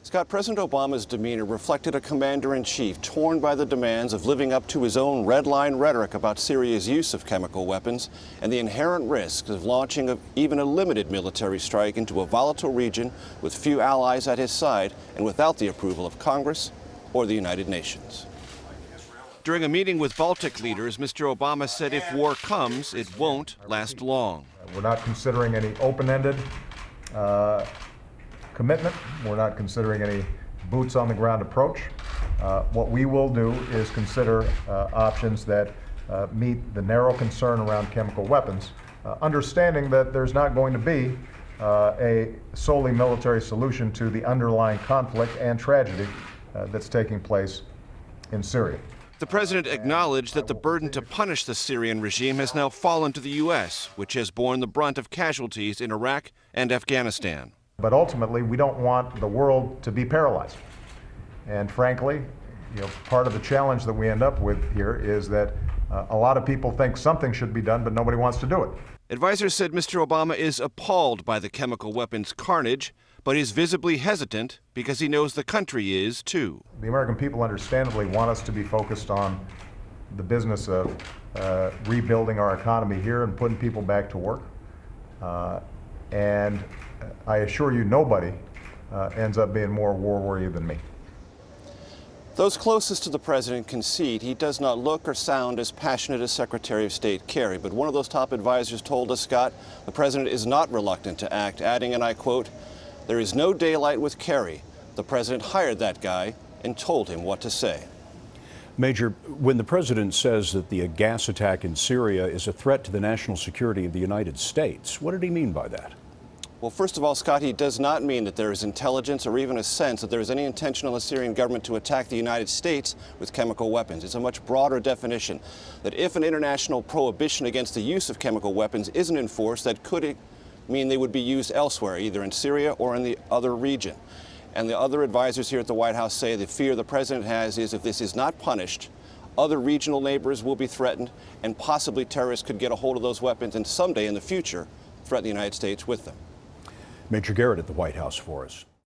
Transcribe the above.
Scott, President Obama's demeanor reflected a commander-in-chief torn by the demands of living up to his own red-line rhetoric about Syria's use of chemical weapons and the inherent risks of launching even a limited military strike into a volatile region with few allies at his side and without the approval of Congress or the United Nations. During a meeting with Baltic leaders, Mr. Obama said if war comes, it won't last long. We're not considering any open-ended commitment. We're not considering any boots-on-the-ground approach. What we will do is consider options that meet the narrow concern around chemical weapons, understanding that there's not going to be a solely military solution to the underlying conflict and tragedy that's taking place in Syria. The president acknowledged that the burden to punish the Syrian regime has now fallen to the U.S., which has borne the brunt of casualties in Iraq and Afghanistan. But ultimately, we don't want the world to be paralyzed. And frankly, part of the challenge that we end up with here is that a lot of people think something should be done, but nobody wants to do it. Advisors said Mr. Obama is appalled by the chemical weapons carnage, but is visibly hesitant because he knows the country is, too. The American people understandably want us to be focused on the business of rebuilding our economy here and putting people back to work. And I assure you, nobody ends up being more war-weary than me. Those closest to the president concede he does not look or sound as passionate as Secretary of State Kerry, but one of those top advisors told us, Scott, the president is not reluctant to act, adding, and I quote, "There is no daylight with Kerry. The president hired that guy and told him what to say." Major, when the president says that the gas attack in Syria is a threat to the national security of the United States, what did he mean by that? Well, first of all, Scott, he does not mean that there is intelligence or even a sense that there is any intention on the Syrian government to attack the United States with chemical weapons. It's a much broader definition, that if an international prohibition against the use of chemical weapons isn't enforced, that could mean they would be used elsewhere, either in Syria or in the other region. And the other advisors here at the White House say the fear the president has is if this is not punished, other regional neighbors will be threatened, and possibly terrorists could get a hold of those weapons and someday in the future threaten the United States with them. Major Garrett at the White House for us.